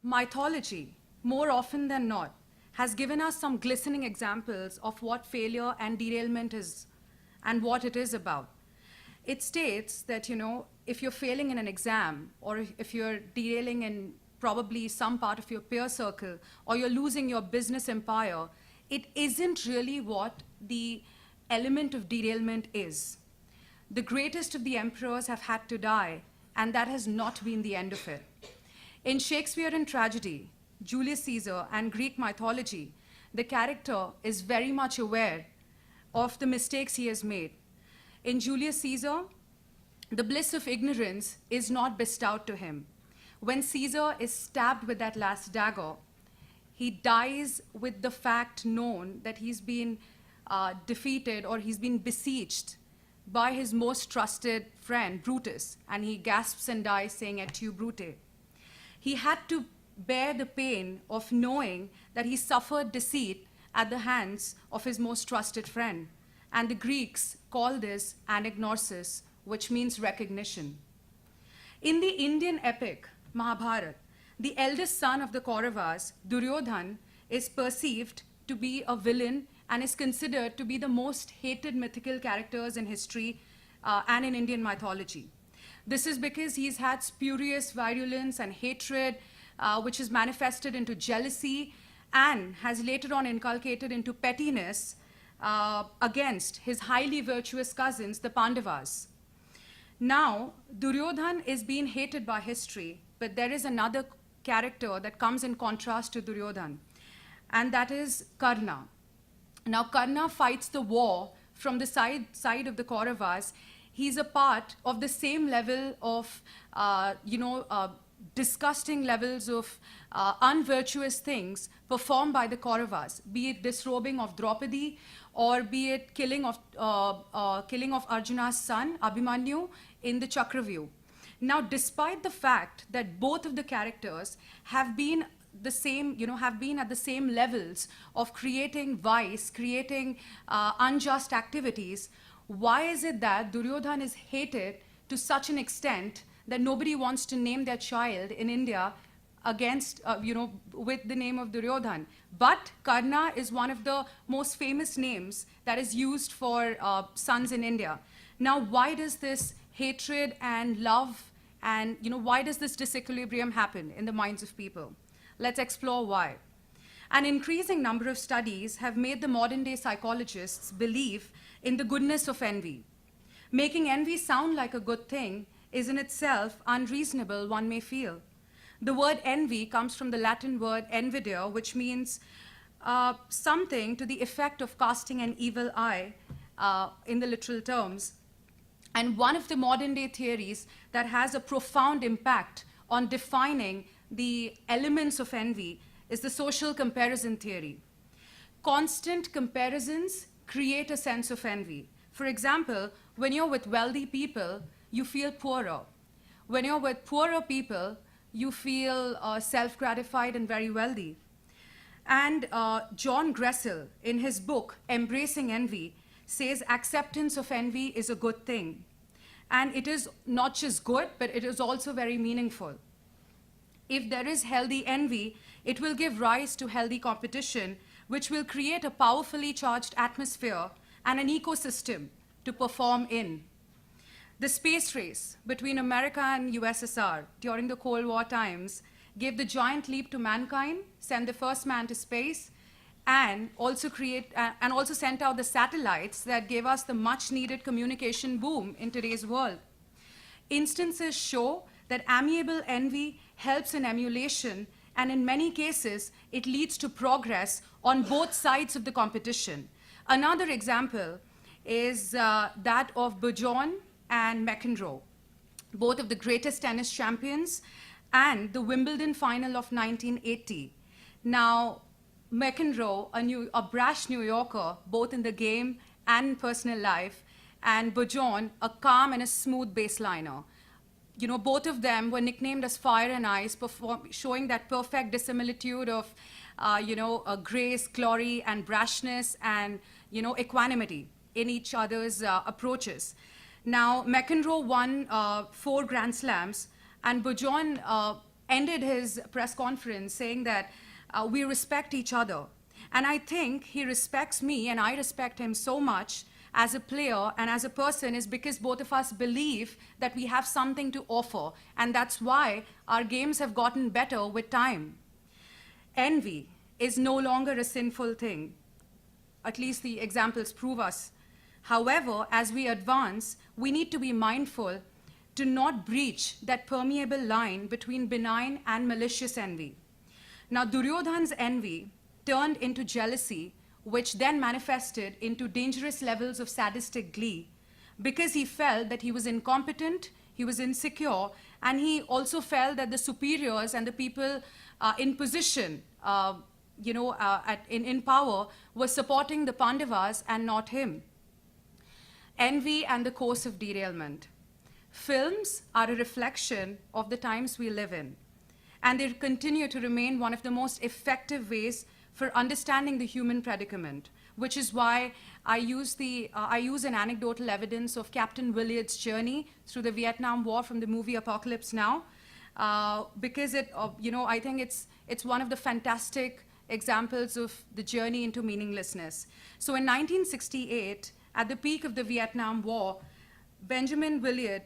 Mythology, more often than not, has given us some glistening examples of what failure and derailment is and what it is about. It states that, if you're failing in an exam, or if you're derailing in probably some part of your peer circle, or you're losing your business empire, it isn't really what the element of derailment is. The greatest of the emperors have had to die, and that has not been the end of it. In Shakespearean tragedy, Julius Caesar, and Greek mythology, the character is very much aware of the mistakes he has made. In Julius Caesar, the bliss of ignorance is not bestowed to him. When Caesar is stabbed with that last dagger, he dies with the fact known that he's been defeated, or he's been besieged by his most trusted friend, Brutus, and he gasps and dies saying, "Et tu, Brute." He had to bear the pain of knowing that he suffered deceit at the hands of his most trusted friend. And the Greeks call this anagnosis, which means recognition. In the Indian epic, Mahabharata, the eldest son of the Kauravas, Duryodhan, is perceived to be a villain and is considered to be the most hated mythical characters in history and in Indian mythology. This is because he's had spurious violence and hatred, which is manifested into jealousy and has later on inculcated into pettiness against his highly virtuous cousins, the Pandavas. Now, Duryodhan is being hated by history, but there is another character that comes in contrast to Duryodhan, and that is Karna. Now, Karna fights the war from the side of the Kauravas. He's a part of the same level of, disgusting levels of unvirtuous things performed by the Kauravas, be it disrobing of Draupadi, or be it killing of Arjuna's son, Abhimanyu, in the Chakravyuh. Now, despite the fact that both of the characters have been the same, have been at the same levels of creating vice, creating unjust activities, why is it that Duryodhan is hated to such an extent that nobody wants to name their child in India against, with the name of Duryodhan? But Karna is one of the most famous names that is used for sons in India. Now, why does this hatred and love and, why does this disequilibrium happen in the minds of people? Let's explore why. An increasing number of studies have made the modern-day psychologists believe in the goodness of envy. Making envy sound like a good thing is in itself unreasonable, one may feel. The word envy comes from the Latin word envidia, which means something to the effect of casting an evil eye in the literal terms. And one of the modern-day theories that has a profound impact on defining the elements of envy is the social comparison theory. Constant comparisons create a sense of envy. For example, when you're with wealthy people, you feel poorer. When you're with poorer people, you feel self-gratified and very wealthy. And John Gressel, in his book, Embracing Envy, says acceptance of envy is a good thing. And it is not just good, but it is also very meaningful. If there is healthy envy, it will give rise to healthy competition, which will create a powerfully charged atmosphere and an ecosystem to perform in. The space race between America and USSR during the Cold War times gave the giant leap to mankind, sent the first man to space, and also sent out the satellites that gave us the much-needed communication boom in today's world. Instances show that amiable envy helps in emulation, and in many cases, it leads to progress on both sides of the competition. Another example is that of Bujon and McEnroe, both of the greatest tennis champions, and the Wimbledon final of 1980. Now, McEnroe, a brash New Yorker, both in the game and in personal life, and Bujon, a calm and a smooth baseliner. Both of them were nicknamed as Fire and Ice, showing that perfect dissimilitude of, grace, glory, and brashness, and, equanimity in each other's approaches. Now, McEnroe won 4 Grand Slams, and Bujon ended his press conference saying that we respect each other. And I think he respects me and I respect him so much as a player and as a person is because both of us believe that we have something to offer. And that's why our games have gotten better with time. Envy is no longer a sinful thing. At least the examples prove us. However, as we advance, we need to be mindful to not breach that permeable line between benign and malicious envy. Now, Duryodhan's envy turned into jealousy, which then manifested into dangerous levels of sadistic glee, because he felt that he was incompetent, he was insecure, and he also felt that the superiors and the people in position, in power, were supporting the Pandavas and not him. Envy and the course of derailment. Films are a reflection of the times we live in, and they continue to remain one of the most effective ways for understanding the human predicament, which is why I use an anecdotal evidence of Captain Williard's journey through the Vietnam War from the movie Apocalypse Now, because I think it's one of the fantastic examples of the journey into meaninglessness. So in 1968, at the peak of the Vietnam War, Benjamin Williard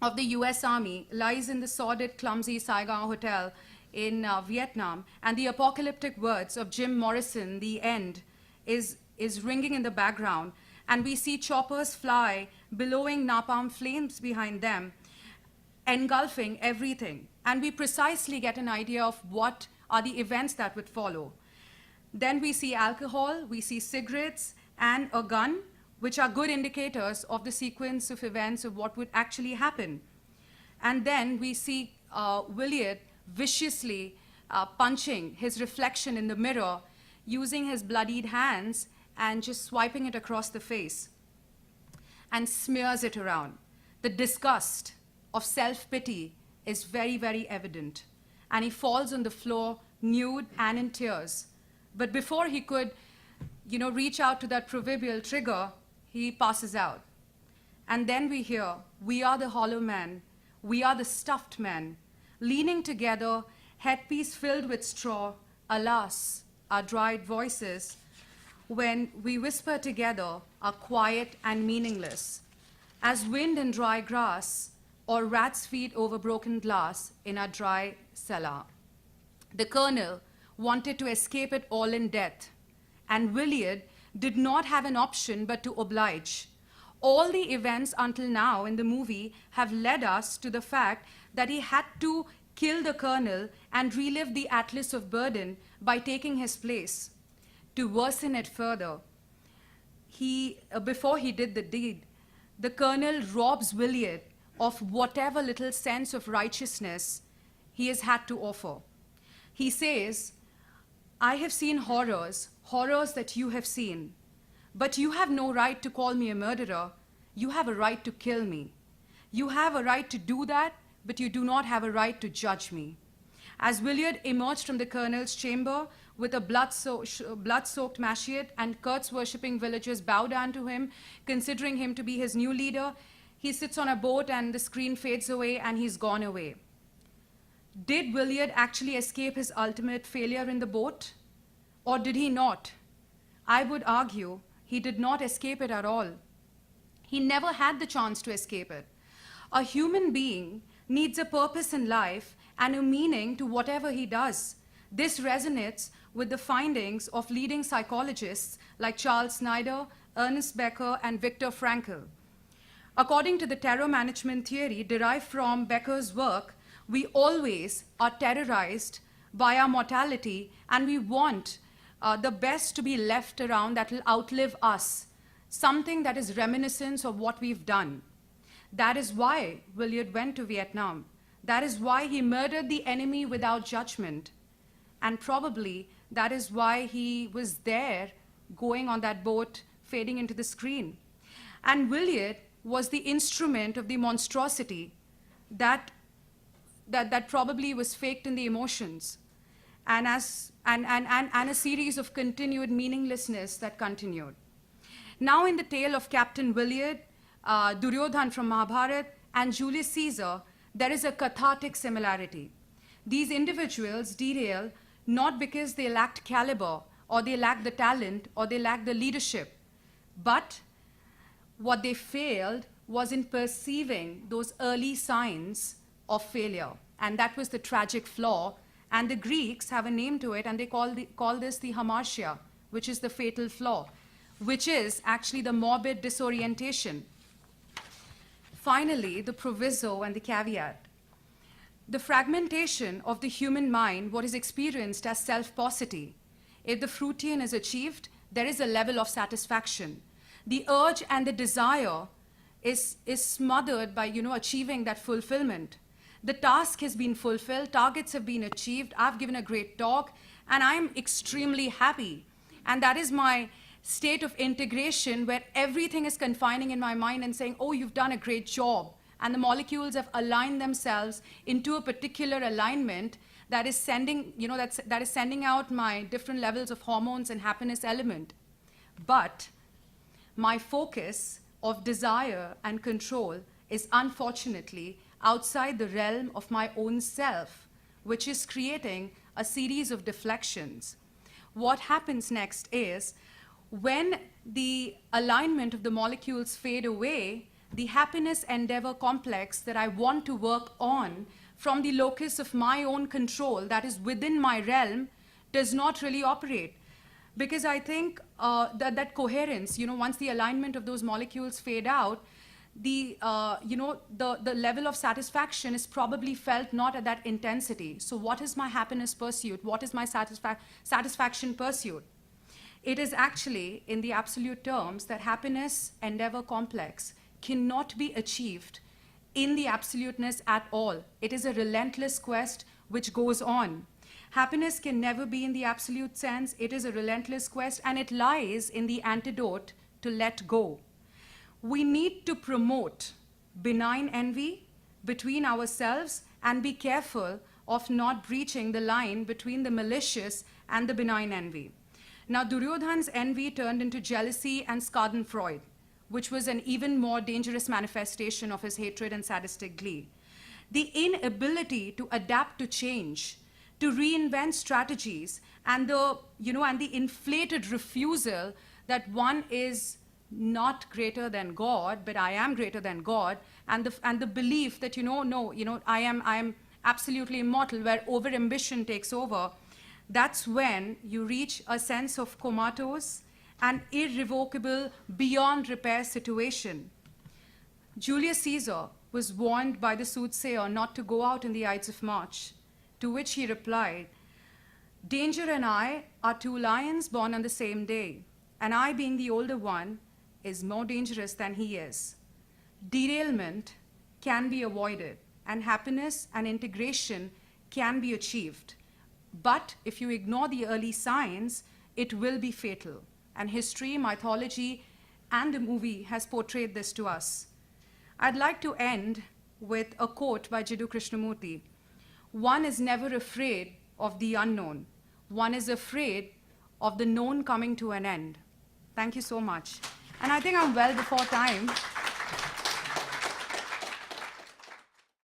of the US Army lies in the sordid, clumsy Saigon Hotel in Vietnam, and the apocalyptic words of Jim Morrison, "The End," is ringing in the background, and we see choppers fly, billowing napalm flames behind them, engulfing everything, and we precisely get an idea of what are the events that would follow. Then we see alcohol, we see cigarettes, and a gun, which are good indicators of the sequence of events of what would actually happen. And then we see Williard viciously punching his reflection in the mirror, using his bloodied hands and just swiping it across the face, and smears it around. The disgust of self-pity is very, very evident. And he falls on the floor, nude and in tears. But before he could, reach out to that proverbial trigger, he passes out. And then we hear, "We are the hollow men, we are the stuffed men, leaning together, headpiece filled with straw, alas, our dried voices, when we whisper together, are quiet and meaningless, as wind in dry grass, or rats' feet over broken glass in a dry cellar." The colonel wanted to escape it all in death, and Williard did not have an option but to oblige. All the events until now in the movie have led us to the fact that he had to kill the colonel and relive the Atlas of Burden by taking his place. To worsen it further, before he did the deed, the colonel robs Williard of whatever little sense of righteousness he has had to offer. He says, "I have seen horrors that you have seen, but you have no right to call me a murderer. You have a right to kill me. You have a right to do that, but you do not have a right to judge me." As Williard emerged from the colonel's chamber with a blood-soaked machetes and Kurtz-worshipping villagers bow down to him, considering him to be his new leader, he sits on a boat and the screen fades away and he's gone away. Did Williard actually escape his ultimate failure in the boat? Or did he not? I would argue he did not escape it at all. He never had the chance to escape it. A human being needs a purpose in life and a meaning to whatever he does. This resonates with the findings of leading psychologists like Charles Snyder, Ernest Becker, and Viktor Frankl. According to the terror management theory derived from Becker's work, we always are terrorized by our mortality, and we want the best to be left around that will outlive us, something that is reminiscence of what we've done. That is why Williard went to Vietnam. That is why he murdered the enemy without judgment. And probably that is why he was there going on that boat, fading into the screen. And Williard was the instrument of the monstrosity that probably was faked in the emotions, and a series of continued meaninglessness that continued. Now in the tale of Captain Williard, Duryodhan from Mahabharata, and Julius Caesar, there is a cathartic similarity. these individuals derail not because they lacked caliber, or they lacked the talent, or they lacked the leadership, but what they failed was in perceiving those early signs of failure. And that was the tragic flaw. And the Greeks have a name to it, and they call this the hamartia, which is the fatal flaw, which is actually the morbid disorientation. Finally, the proviso and the caveat. The fragmentation of the human mind, what is experienced as self-paucity. If the Freudian is achieved, there is a level of satisfaction. The urge and the desire is smothered by, achieving that fulfillment. The task has been fulfilled, targets have been achieved, I've given a great talk, and I'm extremely happy. And that is my state of integration where everything is confining in my mind and saying, oh, you've done a great job. And the molecules have aligned themselves into a particular alignment that is sending, that is sending out my different levels of hormones and happiness element. But my focus of desire and control is unfortunately outside the realm of my own self, which is creating a series of deflections. What happens next is, when the alignment of the molecules fade away, the happiness endeavor complex that I want to work on from the locus of my own control, that is within my realm, does not really operate. Because I think that coherence, once the alignment of those molecules fade out, the level of satisfaction is probably felt not at that intensity. So what is my happiness pursuit? What is my satisfaction pursuit? It is actually, in the absolute terms, that happiness endeavor complex cannot be achieved in the absoluteness at all. It is a relentless quest which goes on. Happiness can never be in the absolute sense. It is a relentless quest, and it lies in the antidote to let go. We need to promote benign envy between ourselves and be careful of not breaching the line between the malicious and the benign envy. Now, Duryodhan's envy turned into jealousy and schadenfreude, which was an even more dangerous manifestation of his hatred and sadistic glee. The inability to adapt to change, to reinvent strategies, and the inflated refusal that one is not greater than God, but I am greater than God, and the belief that I am absolutely immortal, where overambition takes over. That's when you reach a sense of comatose and irrevocable, beyond repair situation. Julius Caesar was warned by the soothsayer not to go out in the Ides of March, to which he replied, "Danger and I are two lions born on the same day, and I, being the older one, is more dangerous than he is." Derailment can be avoided, and happiness and integration can be achieved. But if you ignore the early signs, it will be fatal. And history, mythology, and the movie has portrayed this to us. I'd like to end with a quote by Jiddu Krishnamurti. "One is never afraid of the unknown. One is afraid of the known coming to an end." Thank you so much. And I think I'm well before time.